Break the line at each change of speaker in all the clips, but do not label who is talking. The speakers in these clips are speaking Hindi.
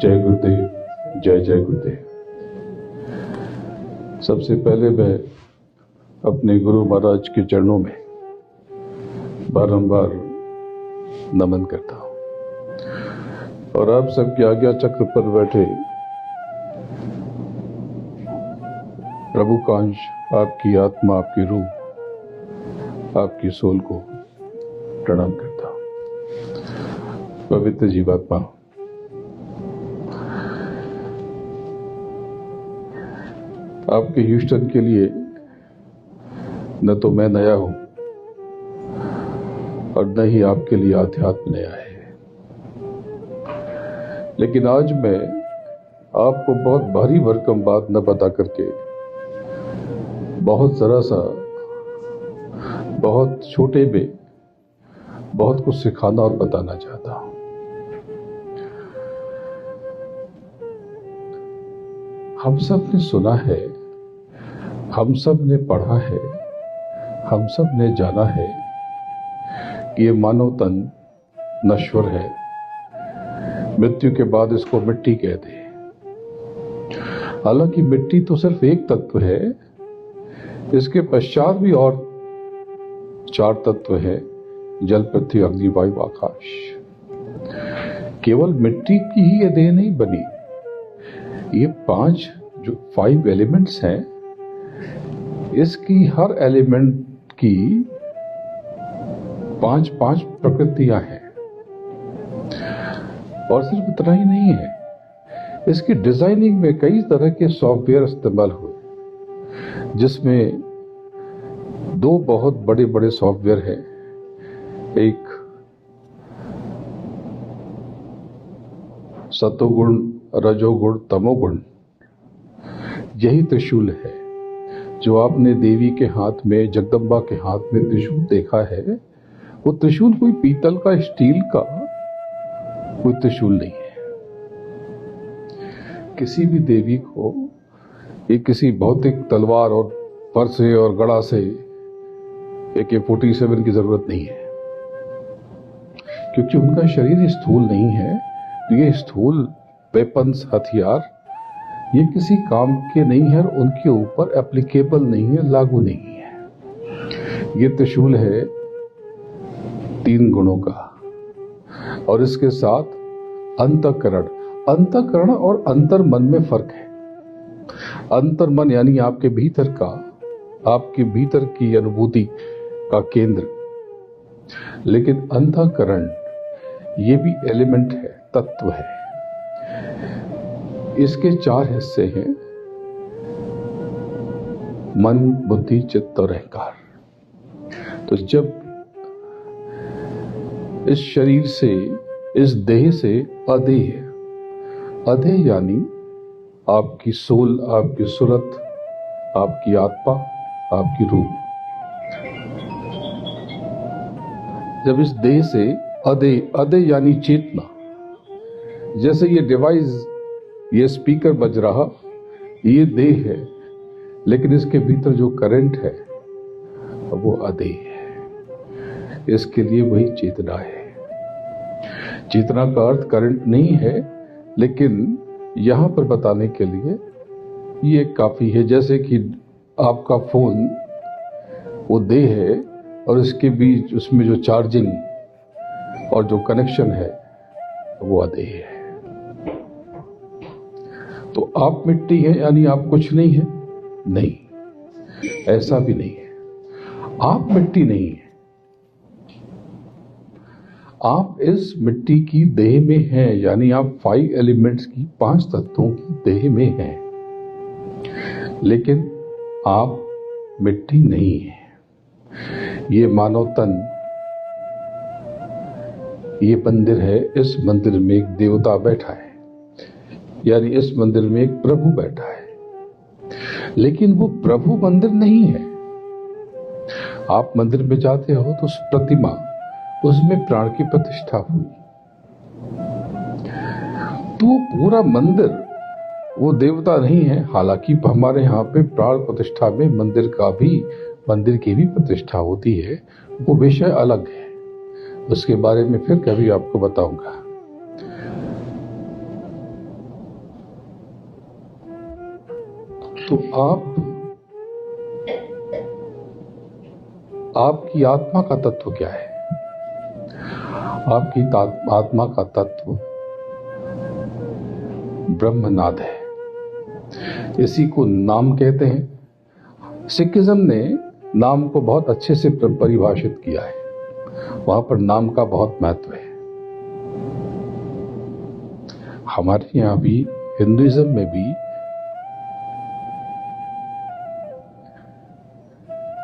जय गुरुदेव, जय जय गुरुदेव। सबसे पहले मैं अपने गुरु महाराज के चरणों में बारंबार नमन करता हूँ और आप सबकी आज्ञा चक्र पर बैठे प्रभु का अंश, आपकी आत्मा, आपकी रूह, आपकी सोल को प्रणाम करता हूँ। पवित्र जीवात्मा, आपके ह्यूस्टन के लिए न तो मैं नया हूं और न ही आपके लिए आध्यात्म नया है, लेकिन आज मैं आपको बहुत भारी भरकम बात न बता करके बहुत जरा सा, बहुत छोटे में बहुत कुछ सिखाना और बताना चाहता हूं। हम सब ने सुना है, हम सब ने पढ़ा है, हम सब ने जाना है कि ये मानव तन नश्वर है, मृत्यु के बाद इसको मिट्टी कहते हैं। हालांकि मिट्टी तो सिर्फ एक तत्व है, इसके पश्चात भी और 4 तत्व है: जल, पृथ्वी, अग्नि, वायु, आकाश। केवल मिट्टी की ही ये देह नहीं बनी, ये 5 एलिमेंट्स हैं, इसकी हर एलिमेंट की 5 प्रकृतियां हैं। और सिर्फ इतना ही नहीं है, इसकी डिजाइनिंग में कई तरह के सॉफ्टवेयर इस्तेमाल हुए, जिसमें 2 बहुत बड़े बड़े सॉफ्टवेयर हैं। एक सतोगुण, रजोगुण, तमोगुण। यही त्रिशूल है जो आपने देवी के हाथ में, जगदम्बा के हाथ में त्रिशूल देखा है। वो त्रिशूल कोई पीतल का, स्टील का कोई त्रिशूल नहीं है। किसी भी देवी को ये किसी भौतिक तलवार और फरसे और गड़ा से AK-47 की जरूरत नहीं है, क्योंकि उनका शरीर स्थूल नहीं है। तो ये स्थूल वेपन्स, हथियार, ये किसी काम के नहीं है, उनके ऊपर एप्लीकेबल नहीं है, लागू नहीं है। ये त्रिशूल है 3 गुणों का, और इसके साथ अंतःकरण और अंतर्मन में फर्क है। अंतर्मन यानी आपके भीतर का, आपके भीतर की अनुभूति का केंद्र, लेकिन अंतःकरण ये भी एलिमेंट है, तत्व है। इसके 4 हिस्से हैं: मन, बुद्धि, चित्त और अहंकार। तो जब इस शरीर से, इस देह से अदेह यानी आपकी सोल, आपकी सूरत, आपकी आत्मा, आपकी रूह, जब इस देह से अदेह यानी चेतना, जैसे ये डिवाइस, ये स्पीकर बज रहा, ये देह है, लेकिन इसके भीतर जो करंट है वो अदेह है। इसके लिए वही चेतना है। चेतना का अर्थ करंट नहीं है, लेकिन यहां पर बताने के लिए ये काफी है। जैसे कि आपका फोन वो देह है और इसके बीच उसमें जो चार्जिंग और जो कनेक्शन है वो अदेह है। तो आप मिट्टी है यानी आप कुछ नहीं है? नहीं, ऐसा भी नहीं है। आप मिट्टी नहीं है, आप इस मिट्टी की देह में हैं, यानी आप 5 एलिमेंट्स की, 5 तत्वों की देह में हैं, लेकिन आप मिट्टी नहीं है। ये मानव तन, ये मंदिर है, इस मंदिर में एक देवता बैठा है, यानी इस मंदिर में एक प्रभु बैठा है, लेकिन वो प्रभु मंदिर नहीं है। आप मंदिर में जाते हो तो उस प्रतिमा, उसमें प्राण की प्रतिष्ठा हुई, तो पूरा मंदिर वो देवता नहीं है। हालांकि हमारे यहाँ पे प्राण प्रतिष्ठा में मंदिर की भी प्रतिष्ठा होती है, वो विषय अलग है, उसके बारे में फिर कभी आपको बताऊंगा। तो आपकी आत्मा का तत्व क्या है? आपकी आत्मा का तत्व ब्रह्मनाद है। इसी को नाम कहते हैं। सिखिज्म ने नाम को बहुत अच्छे से परिभाषित किया है। वहां पर नाम का बहुत महत्व है। हमारे यहां भी हिंदुइज्म में भी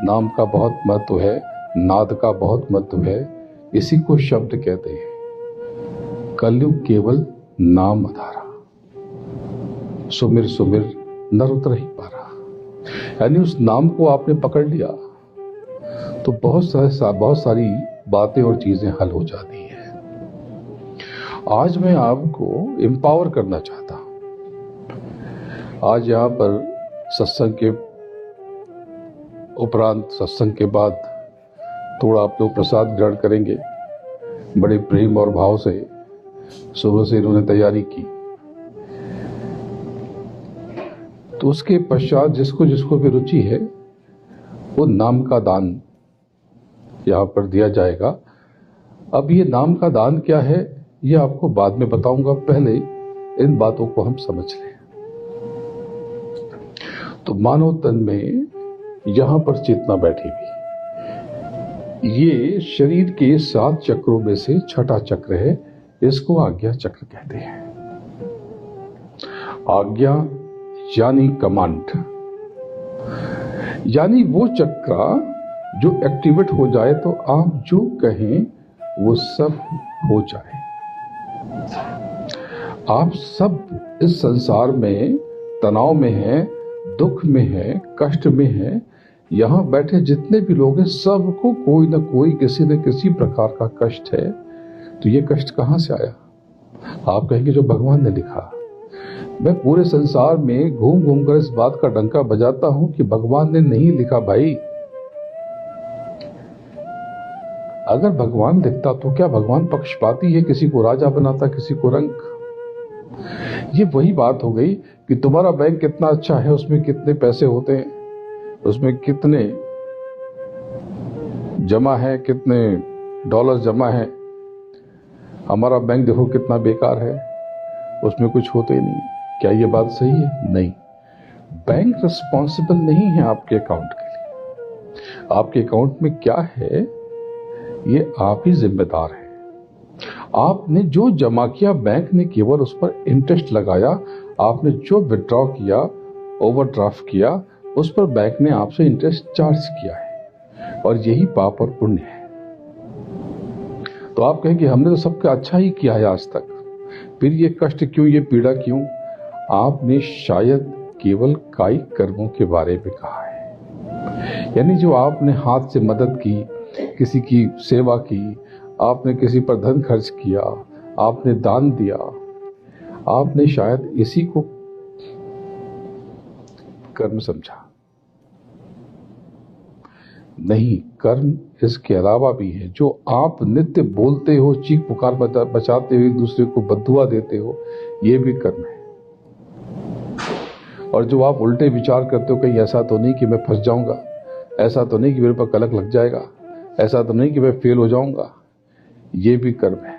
नाम का बहुत महत्व है, नाद का बहुत महत्व है। इसी को शब्द कहते हैं। कलयुग केवल नाम आधारा, सुमिर सुमिर नर उतर ही पारा। यानी उस नाम को आपने पकड़ लिया तो बहुत सारी बातें और चीजें हल हो जाती हैं। आज मैं आपको एम्पावर करना चाहता हूं। आज यहां पर सत्संग के उपरांत, सत्संग के बाद थोड़ा आप लोग प्रसाद ग्रहण करेंगे। बड़े प्रेम और भाव से सुबह से इन्होंने तैयारी की। तो उसके पश्चात जिसको जिसको भी रुचि है वो नाम का दान यहां पर दिया जाएगा। अब ये नाम का दान क्या है ये आपको बाद में बताऊंगा, पहले इन बातों को हम समझ लें। तो मानव तन में यहां पर चेतना बैठी हुई, ये शरीर के 7 चक्रों में से छठा चक्र है। इसको आज्ञा चक्र कहते हैं। आज्ञा यानी कमांड, यानी वो चक्र जो एक्टिवेट हो जाए तो आप जो कहें वो सब हो जाए। आप सब इस संसार में तनाव में हैं, दुख में हैं, कष्ट में हैं। यहां बैठे जितने भी लोग हैं सबको कोई ना कोई किसी न किसी प्रकार का कष्ट है। तो ये कष्ट कहां से आया? आप कहेंगे जो भगवान ने लिखा। मैं पूरे संसार में घूम घूम कर इस बात का डंका बजाता हूं कि भगवान ने नहीं लिखा भाई। अगर भगवान लिखता तो क्या भगवान पक्षपाती है? किसी को राजा बनाता, किसी को रंक। ये वही बात हो गई कि तुम्हारा बैंक कितना अच्छा है, उसमें कितने पैसे होते हैं, उसमें कितने जमा है, कितने डॉलर जमा है। हमारा बैंक देखो कितना बेकार है, उसमें कुछ होते ही नहीं। क्या ये बात सही है? नहीं। बैंक रिस्पॉन्सिबल नहीं है आपके अकाउंट के लिए। आपके अकाउंट में क्या है ये आप ही जिम्मेदार हैं। आपने जो जमा किया बैंक ने केवल उस पर इंटरेस्ट लगाया। आपने जो विड्रॉ किया, ओवरड्राफ्ट किया, उस पर बैंक ने आपसे इंटरेस्ट चार्ज किया है। और यही पाप और पुण्य है। तो आप कहेंगे हमने तो सबका अच्छा ही किया है आज तक, फिर ये कष्ट क्यों, ये पीड़ा क्यों? आपने शायद केवल कायिक कर्मों के बारे में कहा है। यानी जो आपने हाथ से मदद की, किसी की सेवा की, आपने किसी पर धन खर्च किया, आपने दान दिया, आपने शायद इसी को कर्म समझा। नहीं, कर्म इसके अलावा भी है। जो आप नित्य बोलते हो, चीख पुकार बचाते हुए दूसरे को बद्दुआ देते हो, ये भी कर्म है। और जो आप उल्टे विचार करते हो, कहीं ऐसा तो नहीं कि मैं फंस जाऊंगा, ऐसा तो नहीं कि मेरे पर कलंक लग जाएगा, ऐसा तो नहीं कि मैं फेल हो जाऊंगा, ये भी कर्म है।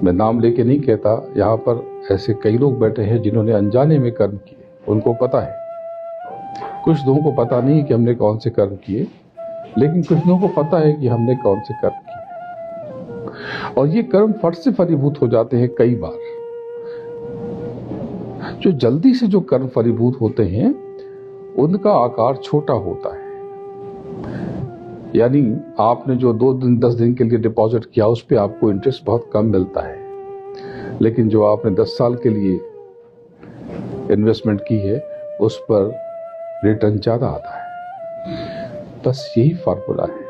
मैं नाम लेके नहीं कहता, यहां पर ऐसे कई लोग बैठे हैं जिन्होंने अनजाने में कर्म किए, उनको पता है। कुछ लोगों को पता नहीं कि हमने कौन से कर्म किए, लेकिन कुछ लोगों को पता है कि हमने कौन से कर्म किए। और ये कर्म फट से फलीभूत हो जाते हैं कई बार। जो जल्दी से जो कर्म फलीभूत होते हैं उनका आकार छोटा होता है। यानी आपने जो 2 दिन 10 दिन के लिए डिपॉजिट किया उस पर आपको इंटरेस्ट बहुत कम मिलता है, लेकिन जो आपने 10 साल के लिए इन्वेस्टमेंट की है उस पर रिटर्न ज्यादा आता है। बस यही फार्मूला है।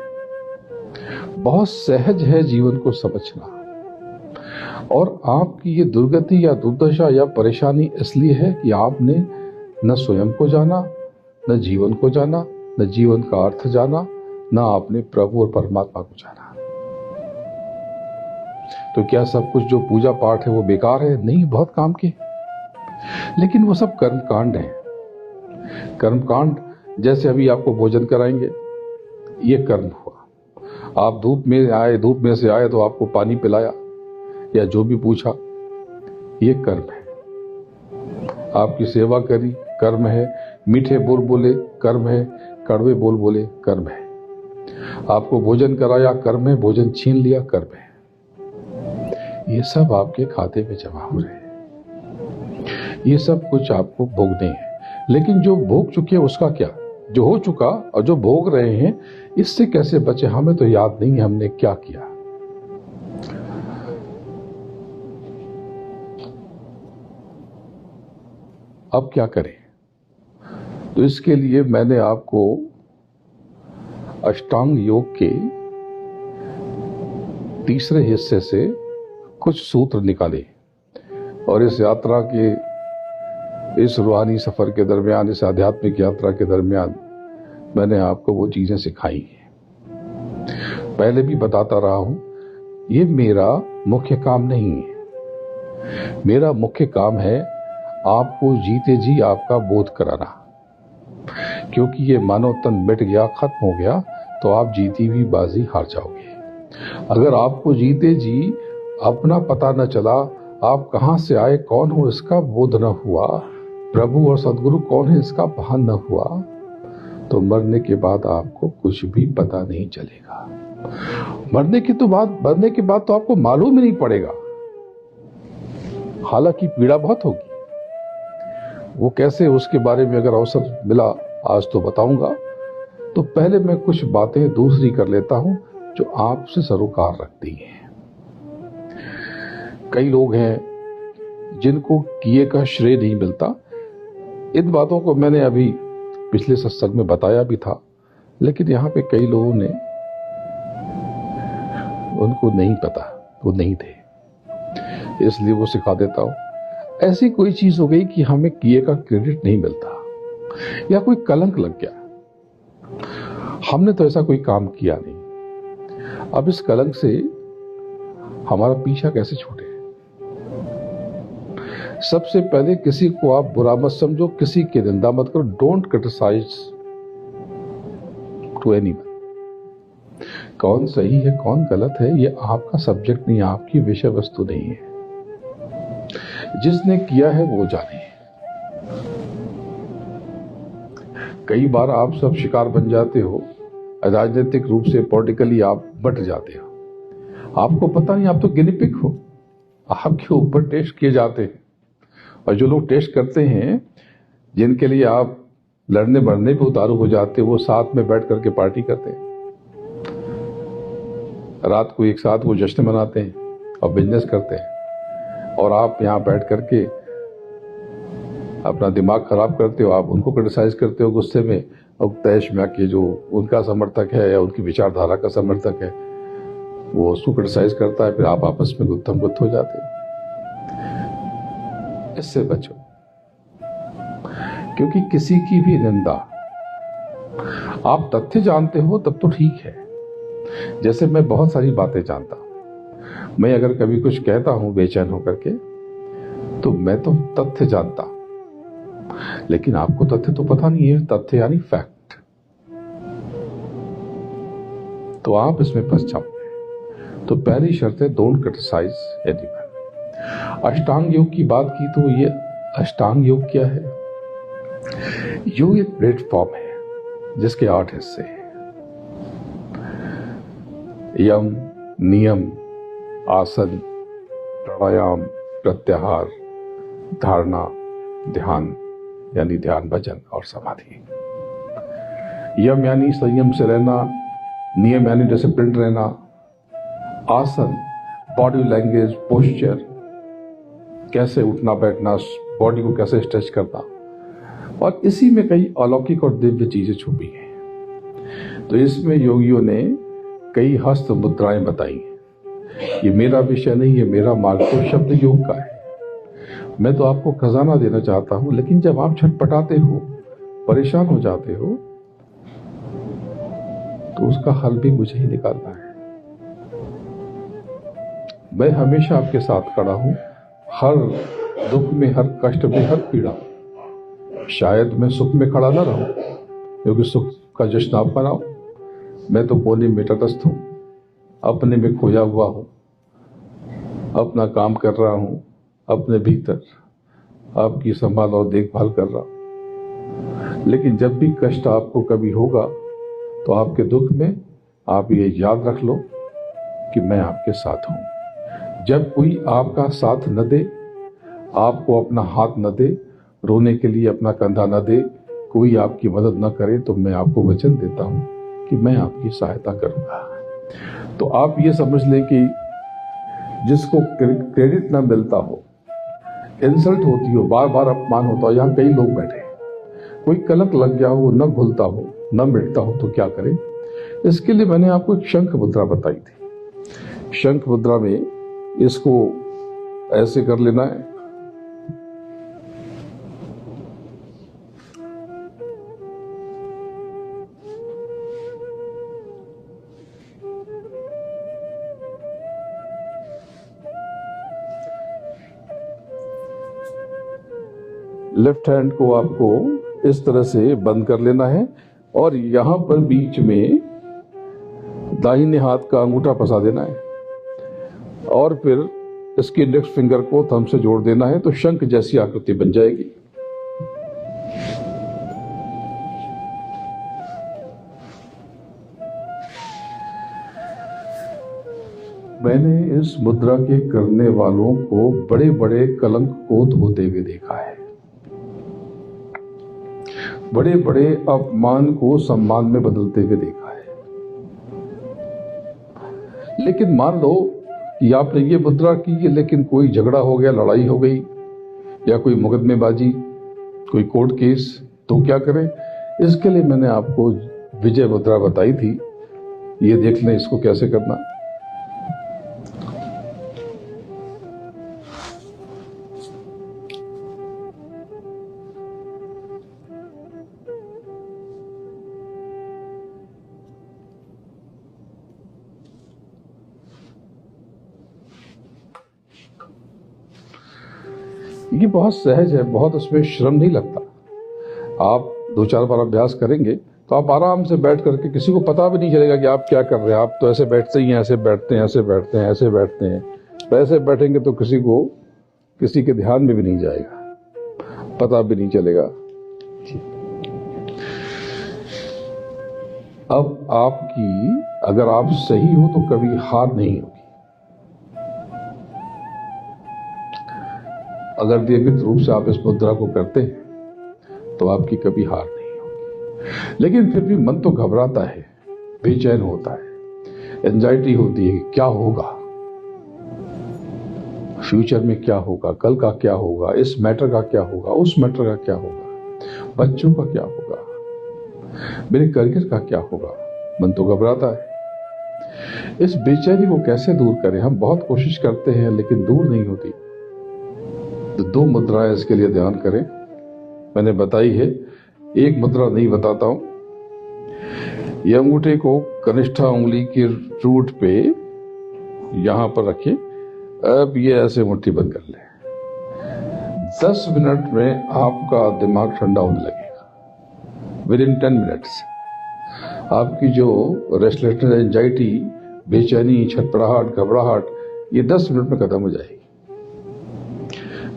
बहुत सहज है जीवन को समझना। और आपकी ये दुर्गति या दुर्दशा या परेशानी इसलिए है कि आपने न स्वयं को जाना, न जीवन को जाना, न जीवन का अर्थ जाना, न आपने प्रभु और परमात्मा को जाना। तो क्या सब कुछ जो पूजा पाठ है वो बेकार है? नहीं, बहुत काम के। लेकिन वो सब कर्म कांड है। कर्मकांड जैसे अभी आपको भोजन कराएंगे, ये कर्म हुआ। आप धूप में से आए तो आपको पानी पिलाया या जो भी पूछा, ये कर्म है। आपकी सेवा करी, कर्म है। मीठे बोल बोले, कर्म है। कड़वे बोल बोले, कर्म है। आपको भोजन कराया, कर्म है। भोजन छीन लिया, कर्म है। ये सब आपके खाते में जमा हो रहे हैं। ये सब कुछ आपको भोगने हैं। लेकिन जो भोग चुके हैं उसका क्या? जो हो चुका और जो भोग रहे हैं, इससे कैसे बचे? हमें तो याद नहीं है हमने क्या किया। अब क्या करें? तो इसके लिए मैंने आपको अष्टांग योग के तीसरे हिस्से से कुछ सूत्र निकाले और इस यात्रा के, इस रूहानी सफर के दरमियान, इस आध्यात्मिक यात्रा के दरमियान मैंने आपको वो चीजें सिखाई हैं। पहले भी बताता रहा हूं, ये मेरा मुख्य काम नहीं है। मेरा मुख्य काम है आपको जीते जी आपका बोध कराना, क्योंकि ये मानव तन मिट गया, खत्म हो गया, तो आप जीती हुई बाजी हार जाओगे। अगर आपको जीते जी अपना पता न चला, आप कहां से आए, कौन हो, इसका बोध न हुआ, प्रभु और सदगुरु कौन है इसका भान न हुआ, तो मरने के बाद आपको कुछ भी पता नहीं चलेगा। मरने के बाद तो आपको मालूम ही नहीं पड़ेगा। हालांकि पीड़ा बहुत होगी। वो कैसे, उसके बारे में अगर अवसर मिला आज तो बताऊंगा। तो पहले मैं कुछ बातें दूसरी कर लेता हूं जो आपसे सरोकार रखती हैं। कई लोग हैं जिनको किए का श्रेय नहीं मिलता। इन बातों को मैंने अभी पिछले सत्संग में बताया भी था, लेकिन यहाँ पे कई लोगों ने, उनको नहीं पता, वो नहीं थे, इसलिए वो सिखा देता हूं। ऐसी कोई चीज हो गई कि हमें किए का क्रेडिट नहीं मिलता, या कोई कलंक लग गया, हमने तो ऐसा कोई काम किया नहीं। अब इस कलंक से हमारा पीछा कैसे छूटे? सबसे पहले किसी को आप बुरा मत समझो, किसी की निंदा मत करो। Don't criticise to anyone. कौन सही है कौन गलत है ये आपका सब्जेक्ट नहीं है, आपकी विषय वस्तु नहीं है। जिसने किया है वो जाने। कई बार आप सब शिकार बन जाते हो, राजनीतिक रूप से, पॉलिटिकली आप बट जाते हो। आपको पता नहीं, आप तो गिनी पिग हो। आपके ऊपर टेस्ट किए जाते हैं, और जो लोग टेस्ट करते हैं, जिनके लिए आप लड़ने मरने पे उतारू हो जाते हो, वो साथ में बैठ करके पार्टी करते हैं। रात को एक साथ वो जश्न मनाते हैं और बिजनेस करते हैं, और आप यहाँ बैठ करके अपना दिमाग खराब करते हो। आप उनको क्रिटिसाइज करते हो गुस्से में, और तैश में आके जो उनका समर्थक है या उनकी विचारधारा का समर्थक है, वो उसको क्रिटिसाइज करता है, फिर आप आपस में गुत्थम गुत्थ हो जाते हो। इससे बचो, क्योंकि किसी की भी निंदा, आप तथ्य जानते हो तब तो ठीक है। जैसे मैं बहुत सारी बातें जानता हूं, मैं अगर कभी कुछ कहता हूं बेचैन होकर के, तो मैं तो तथ्य जानता, लेकिन आपको तथ्य तो पता नहीं है। तथ्य यानी फैक्ट, तो आप इसमें फंस जाओ। तो पहली शर्त है, डोंट क्रिटिसाइज एनीवन। अष्टांग योग की बात की, तो ये अष्टांग योग क्या है? योग एक प्लेटफॉर्म है जिसके 8 हिस्से हैं। यम, नियम, आसन, प्राणायाम, प्रत्याहार, धारणा, ध्यान यानी ध्यान, भजन और समाधि। यम यानी संयम से रहना, नियम यानी डिसिप्लिन रहना, आसन बॉडी लैंग्वेज, पोस्चर, कैसे उठना बैठना, बॉडी को कैसे स्ट्रेच करना, और इसी में कई अलौकिक और दिव्य चीजें छुपी हैं। तो इसमें योगियों ने कई हस्त मुद्राएं बताई। ये मेरा विषय नहीं है, मेरा मार्ग तो शब्द योग का है। मैं तो आपको खजाना देना चाहता हूं, लेकिन जब आप छटपटाते हो, परेशान हो जाते हो, तो उसका हल भी मुझे ही निकालना है। मैं हमेशा आपके साथ खड़ा हूं, हर दुख में, हर कष्ट में, हर पीड़ा। शायद मैं सुख में खड़ा ना रहूं, क्योंकि सुख का जश्न आप मनाओ। मैं तो कोने में तटस्थ हूं, अपने में खोया हुआ हूं, अपना काम कर रहा हूं, अपने भीतर आपकी संभाल और देखभाल कर रहा हूं। लेकिन जब भी कष्ट आपको कभी होगा तो आपके दुख में आप ये याद रख लो कि मैं आपके साथ हूं। जब कोई आपका साथ न दे, आपको अपना हाथ न दे, रोने के लिए अपना कंधा न दे, कोई आपकी मदद न करे, तो मैं आपको वचन देता हूं कि मैं आपकी सहायता करूंगा। तो आप ये समझ लें कि जिसको क्रेडिट ना मिलता हो, इंसल्ट होती हो, बार बार अपमान होता हो, यहाँ कई लोग बैठे, कोई कलंक लग गया हो, न भूलता हो, न मिटता हो, तो क्या करें? इसके लिए मैंने आपको एक शंख मुद्रा बताई थी। शंख मुद्रा में इसको ऐसे कर लेना है, लेफ्ट हैंड को आपको इस तरह से बंद कर लेना है और यहां पर बीच में दाहिने हाथ का अंगूठा फंसा देना है और फिर इसके इंडेक्स फिंगर को थंब से जोड़ देना है, तो शंख जैसी आकृति बन जाएगी। मैंने इस मुद्रा के करने वालों को बड़े बड़े कलंक को धोते हुए देखा है, बड़े बड़े अपमान को सम्मान में बदलते हुए देखा है। लेकिन मान लो कि आपने ये मुद्रा की, लेकिन कोई झगड़ा हो गया, लड़ाई हो गई, या कोई मुकदमेबाजी, कोई कोर्ट केस, तो क्या करें? इसके लिए मैंने आपको विजय मुद्रा बताई थी। ये देख लें इसको कैसे करना। ये बहुत सहज है, बहुत उसमें श्रम नहीं लगता। आप 2-4 बार अभ्यास करेंगे तो आप आराम से बैठ करके, किसी को पता भी नहीं चलेगा कि आप क्या कर रहे हैं। आप तो ऐसे बैठते ही हैं, ऐसे बैठते हैं, ऐसे बैठते हैं, ऐसे बैठते हैं। वैसे बैठेंगे तो किसी के ध्यान में भी नहीं जाएगा, पता भी नहीं चलेगा। अब आपकी, अगर आप सही हो तो कभी हार नहीं होगी। अगर नियमित रूप से आप इस मुद्रा को करते हैं तो आपकी कभी हार नहीं होगी। लेकिन फिर भी मन तो घबराता है, बेचैन होता है, एंजाइटी होती है कि क्या होगा, फ्यूचर में क्या होगा, कल का क्या होगा, इस मैटर का क्या होगा, उस मैटर का क्या होगा, बच्चों का क्या होगा, मेरे करियर का क्या होगा। मन तो घबराता है। इस बेचैनी को कैसे दूर करें? हम बहुत कोशिश करते हैं लेकिन दूर नहीं होती। तो 2 मुद्राएं इसके लिए ध्यान करें, मैंने बताई है। एक मुद्रा नहीं बताता हूं। ये अंगूठे को कनिष्ठा उंगली की रूट पे यहां पर रखिए। अब ये ऐसे मुट्ठी बंद कर ले। 10 मिनट में आपका दिमाग ठंडा होने लगेगा। विद इन 10 मिनट्स आपकी जो रेस्टलेसनेस, एंजाइटी, बेचैनी, छटपटाहट, घबराहट, ये 10 मिनट में खत्म हो जाएगी।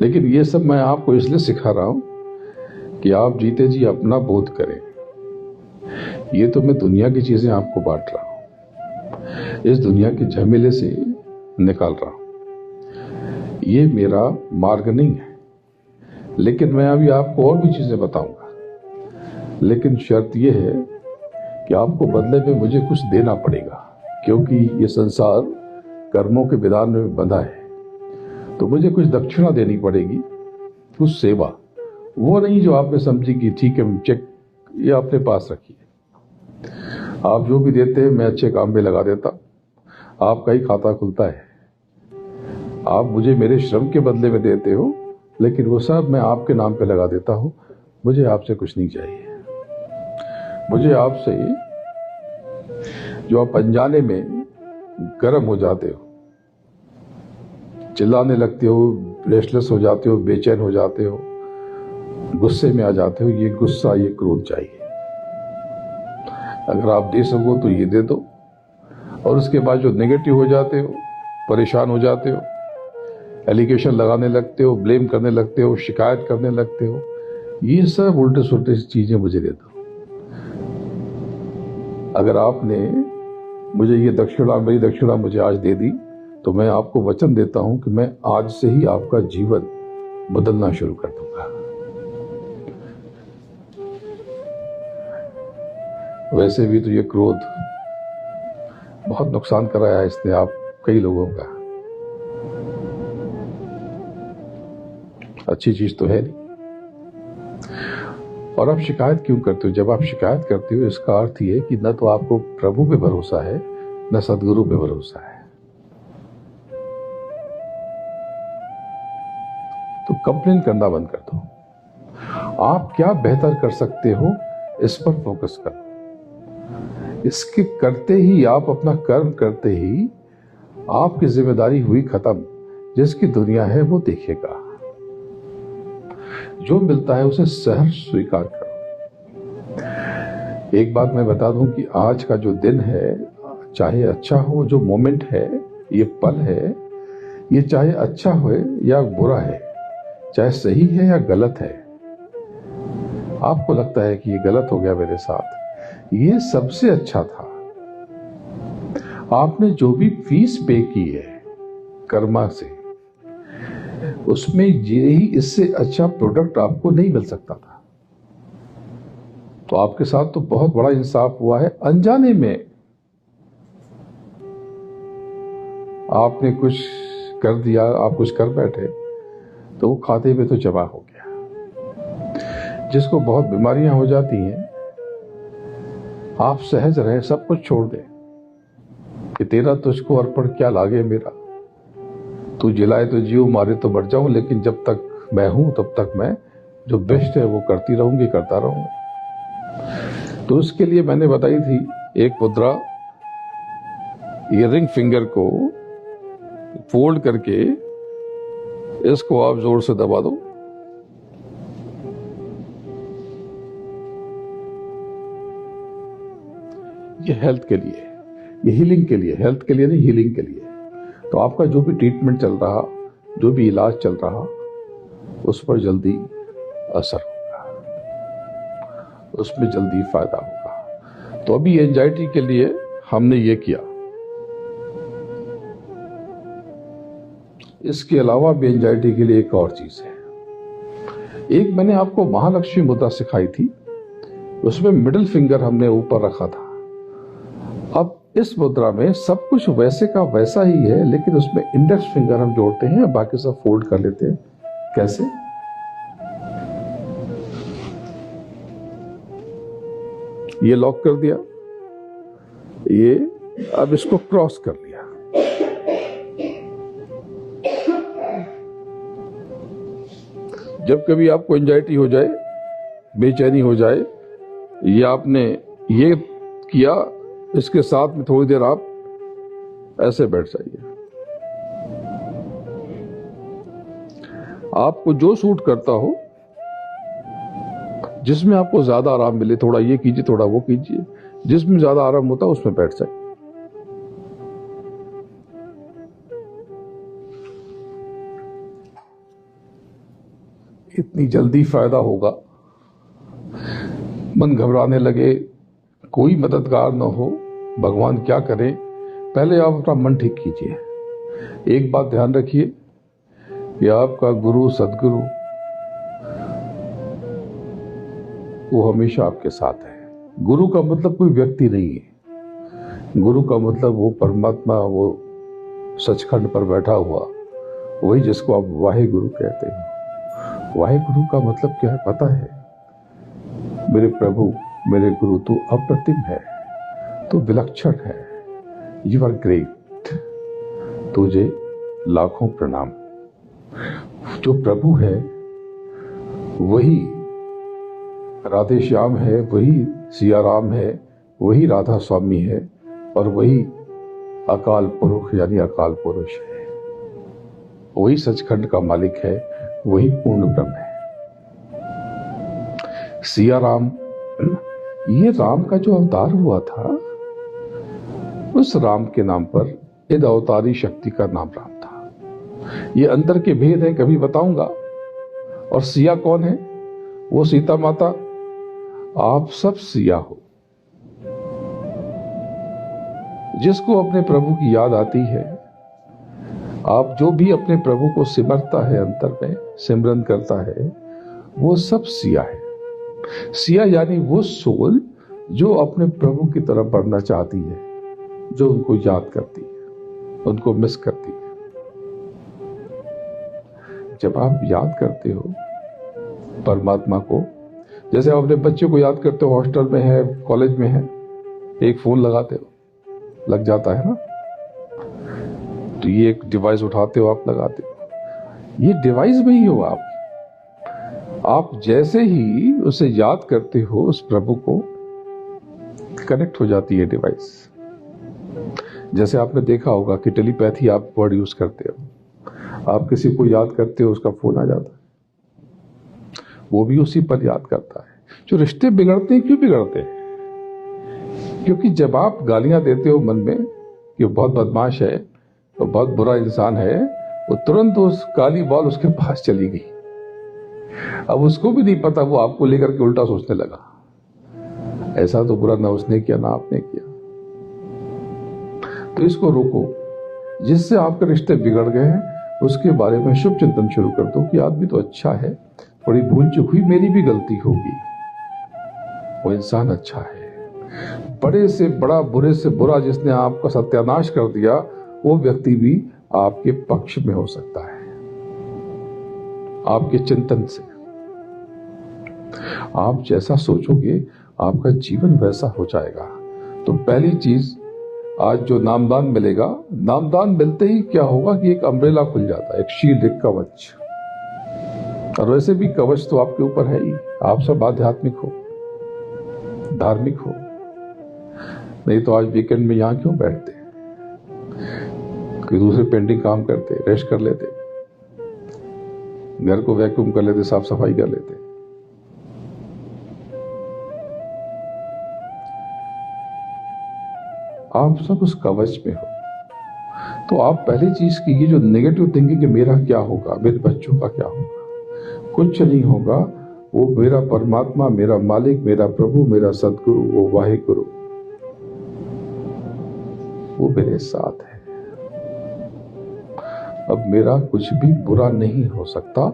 लेकिन ये सब मैं आपको इसलिए सिखा रहा हूं कि आप जीते जी अपना बोध करें। ये तो मैं दुनिया की चीजें आपको बांट रहा हूं, इस दुनिया के झमेले से निकाल रहा हूं। ये मेरा मार्ग नहीं है, लेकिन मैं अभी आपको और भी चीजें बताऊंगा। लेकिन शर्त यह है कि आपको बदले में मुझे कुछ देना पड़ेगा, क्योंकि ये संसार कर्मों के विधान में बंधा है। तो मुझे कुछ दक्षिणा देनी पड़ेगी, कुछ सेवा। वो नहीं जो आपने समझी कि ठीक है चेक ये अपने पास रखिए। आप जो भी देते हैं मैं अच्छे काम में लगा देता, आपका ही खाता खुलता है। आप मुझे मेरे श्रम के बदले में देते हो, लेकिन वो सब मैं आपके नाम पे लगा देता हूं। मुझे आपसे कुछ नहीं चाहिए। मुझे आपसे, जो आप अनजाने में गर्म हो जाते हो, चिल्लाने लगते हो, रेस्टलेस हो जाते हो, बेचैन हो जाते हो, गुस्से में आ जाते हो, ये गुस्सा, ये क्रोध चाहिए। अगर आप दे सको तो ये दे दो, और उसके बाद जो नेगेटिव हो जाते हो, परेशान हो जाते हो, एलिगेशन लगाने लगते हो, ब्लेम करने लगते हो, शिकायत करने लगते हो, ये सब उल्टे सुल्टे चीजें मुझे दे दो। अगर आपने मुझे ये दक्षिणा, मेरी दक्षिणा मुझे आज दे दी, तो मैं आपको वचन देता हूं कि मैं आज से ही आपका जीवन बदलना शुरू कर दूंगा। वैसे भी तो ये क्रोध बहुत नुकसान कराया है इसने आप कई लोगों का, अच्छी चीज तो है नहीं। और आप शिकायत क्यों करते हो? जब आप शिकायत करते हो इसका अर्थ ये कि न तो आपको प्रभु पे भरोसा है, न सदगुरु पे भरोसा है। तो कंप्लेन करना बंद कर दो। आप क्या बेहतर कर सकते हो इस पर फोकस करो। इसके करते ही, आप अपना कर्म करते ही आपकी जिम्मेदारी हुई खत्म। जिसकी दुनिया है वो देखेगा। जो मिलता है उसे सहर्ष स्वीकार करो। एक बात मैं बता दूं कि आज का जो दिन है, चाहे अच्छा हो, जो मोमेंट है, ये पल है, ये चाहे अच्छा हो या बुरा है, चाहे सही है या गलत है, आपको लगता है कि ये गलत हो गया मेरे साथ, ये सबसे अच्छा था। आपने जो भी फीस पे की है कर्मा से, उसमें यही इससे अच्छा प्रोडक्ट आपको नहीं मिल सकता था। तो आपके साथ तो बहुत बड़ा इंसाफ हुआ है। अनजाने में आपने कुछ कर दिया, आप कुछ कर बैठे, तो वो खाते में तो जमा हो गया। जिसको बहुत बीमारियां हो जाती हैं, आप सहज रहे, सब कुछ छोड़ दे कि तेरा तुझको अर्पण क्या लागे मेरा, तू जिलाए तो जीव, मारे तो मर जाऊं, लेकिन जब तक मैं हूं तब तक मैं जो बेस्ट है वो करती रहूंगी, करता रहूंगा। तो उसके लिए मैंने बताई थी एक मुद्रा, ये रिंग फिंगर को फोल्ड करके इसको आप जोर से दबा दो। ये हेल्थ के लिए, ये हीलिंग के लिए, हेल्थ के लिए नहीं, हीलिंग के लिए। तो आपका जो भी ट्रीटमेंट चल रहा, जो भी इलाज चल रहा, उस पर जल्दी असर होगा, उसमें जल्दी फायदा होगा। तो अभी एंजाइटी के लिए हमने ये किया। इसके अलावा भी एंजाइटी के लिए एक और चीज है। एक मैंने आपको महालक्ष्मी मुद्रा सिखाई थी, उसमें मिडिल फिंगर हमने ऊपर रखा था। अब इस मुद्रा में सब कुछ वैसे का वैसा ही है, लेकिन उसमें इंडेक्स फिंगर हम जोड़ते हैं, बाकी सब फोल्ड कर लेते हैं। कैसे? ये लॉक कर दिया, ये अब इसको क्रॉस कर लिया। जब कभी आपको एंजाइटी हो जाए, बेचैनी हो जाए, ये आपने ये किया, इसके साथ में थोड़ी देर आप ऐसे बैठ जाइए। आपको जो सूट करता हो, जिसमें आपको ज्यादा आराम मिले, थोड़ा ये कीजिए, थोड़ा वो कीजिए, जिसमें ज्यादा आराम होता है उसमें बैठ जाइए। इतनी जल्दी फायदा होगा। मन घबराने लगे, कोई मददगार न हो, भगवान क्या करें, पहले आप अपना मन ठीक कीजिए। एक बात ध्यान रखिए कि आपका गुरु, सदगुरु, वो हमेशा आपके साथ है। गुरु का मतलब कोई व्यक्ति नहीं है। गुरु का मतलब वो परमात्मा, वो सचखंड पर बैठा हुआ, वही जिसको आप वाहे गुरु कहते हैं। वाहे गुरु का मतलब क्या है पता है? मेरे प्रभु, मेरे गुरु, तू अप्रतिम है, तू विलक्षण है, यू आर ग्रेट, तुझे लाखों प्रणाम। जो प्रभु है वही राधे श्याम है, वही सिया राम है, वही राधा स्वामी है, और वही अकाल पुरुष यानी अकाल पुरुष है। वही सचखंड का मालिक है, वही पूर्ण ब्रह्म है। सिया राम, ये राम का जो अवतार हुआ था, उस राम के नाम पर इस अवतारी शक्ति का नाम राम था। ये अंदर के भेद हैं, कभी बताऊंगा। और सिया कौन है? वो सीता माता। आप सब सिया हो। जिसको अपने प्रभु की याद आती है, आप जो भी अपने प्रभु को सिमरता है, अंतर में सिमरन करता है, वो सब सिया है। सिया यानी वो सोल जो अपने प्रभु की तरफ बढ़ना चाहती है, जो उनको याद करती है, उनको मिस करती है। जब आप याद करते हो परमात्मा को, जैसे आप अपने बच्चे को याद करते हो, हॉस्टल में है, कॉलेज में है, एक फोन लगाते हो, लग जाता है ना। तो ये एक डिवाइस उठाते हो, आप लगाते हो, ये डिवाइस में ही हो आप। आप जैसे ही उसे याद करते हो, उस प्रभु को, कनेक्ट हो जाती है डिवाइस। जैसे आपने देखा होगा कि टेलीपैथी आप वर्ड यूज करते हो, आप किसी को याद करते हो, उसका फोन आ जाता है, वो भी उसी पर याद करता है। जो रिश्ते बिगड़ते हैं, क्यों बिगड़ते हैं? क्योंकि जब आप गालियां देते हो मन में कि वो बहुत बदमाश है, वो बहुत बुरा इंसान है, वो तुरंत उस काली बॉल उसके पास चली गई। अब उसको भी नहीं पता, वो आपको लेकर के उल्टा सोचने लगा, ऐसा तो बुरा ना उसने किया ना आपने किया। तो इसको रोको। जिससे आपके रिश्ते बिगड़ गए हैं, उसके बारे में शुभ चिंतन शुरू कर दो कि आदमी तो अच्छा है, थोड़ी भूल चूक हुई, मेरी भी गलती होगी, वो इंसान अच्छा है। बड़े से बड़ा, बुरे से बुरा जिसने आपका सत्यानाश कर दिया, वो व्यक्ति भी आपके पक्ष में हो सकता है, आपके चिंतन से। आप जैसा सोचोगे, आपका जीवन वैसा हो जाएगा। तो पहली चीज, आज जो नामदान मिलेगा, नामदान मिलते ही क्या होगा कि एक अम्ब्रेला खुल जाता है, एक शील्ड, एक कवच। और वैसे भी कवच तो आपके ऊपर है ही। आप सब आध्यात्मिक हो, धार्मिक हो, नहीं तो आज वीकेंड में यहां क्यों बैठते? कोई दूसरे पेंटिंग काम करते, रेस्ट कर लेते, घर को वैक्यूम कर लेते, साफ सफाई कर लेते। आप सब उस कवच में हो। तो आप पहली चीज कीजिए, जो नेगेटिव थिंकिंग कि मेरा क्या होगा, मेरे बच्चों का क्या होगा, कुछ नहीं होगा। वो मेरा परमात्मा, मेरा मालिक, मेरा प्रभु, मेरा सदगुरु, वो वाहिगुरु, वो मेरे साथ है। अब मेरा कुछ भी बुरा नहीं हो सकता।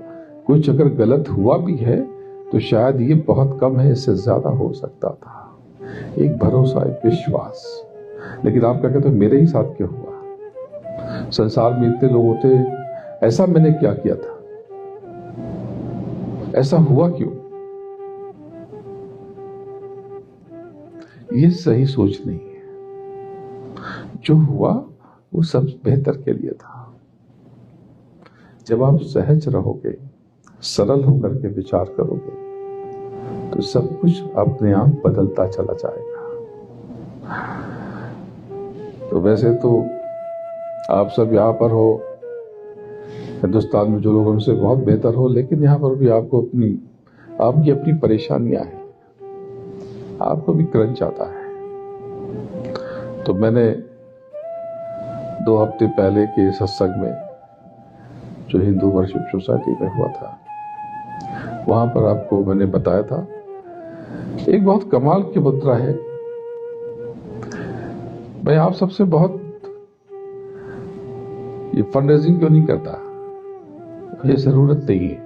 कुछ अगर गलत हुआ भी है तो शायद ये बहुत कम है, इससे ज्यादा हो सकता था। एक भरोसा, एक विश्वास। लेकिन आप क्या कहते हो, मेरे ही साथ क्यों हुआ? संसार में इतने लोग होते, ऐसा मैंने क्या किया था, ऐसा हुआ क्यों? ये सही सोच नहीं है। जो हुआ वो सब बेहतर के लिए था। जब आप सहज रहोगे, सरल होकर के विचार करोगे, तो सब कुछ अपने आप बदलता चला जाएगा। तो वैसे तो आप सब यहाँ पर हो, हिंदुस्तान में जो लोग हमसे बहुत बेहतर हो, लेकिन यहाँ पर भी आपको आपकी अपनी परेशानियां हैं, आपको भी क्रंच आता है। तो मैंने 2 हफ्ते पहले के सत्संग में, जो हिंदू वर्शिप सोसाइटी में हुआ था, वहां पर आपको मैंने बताया था, एक बहुत कमाल की मुद्रा है। मैं आप सबसे बहुत ये फंड रेजिंग क्यों नहीं करता, ये जरूरत नहीं है,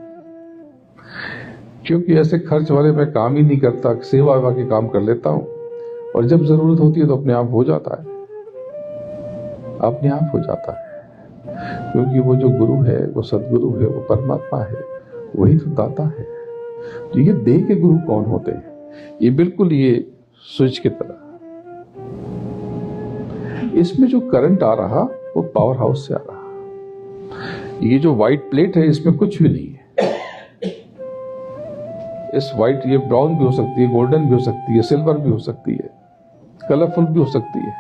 क्योंकि ऐसे खर्च वाले मैं काम ही नहीं करता, सेवा वेवा के काम कर लेता हूं, और जब जरूरत होती है तो अपने आप हो जाता है, अपने आप हो जाता है। क्योंकि वो जो गुरु है, वो सदगुरु है, वो परमात्मा है, वही तो दाता है। तो ये दे के गुरु कौन होते हैं? ये बिल्कुल ये स्विच की तरह, इसमें जो करंट आ रहा वो पावर हाउस से आ रहा। ये जो व्हाइट प्लेट है, इसमें कुछ भी नहीं है। इस व्हाइट, ये ब्राउन भी हो सकती है, गोल्डन भी हो सकती है, सिल्वर भी हो सकती है, कलरफुल भी हो सकती है,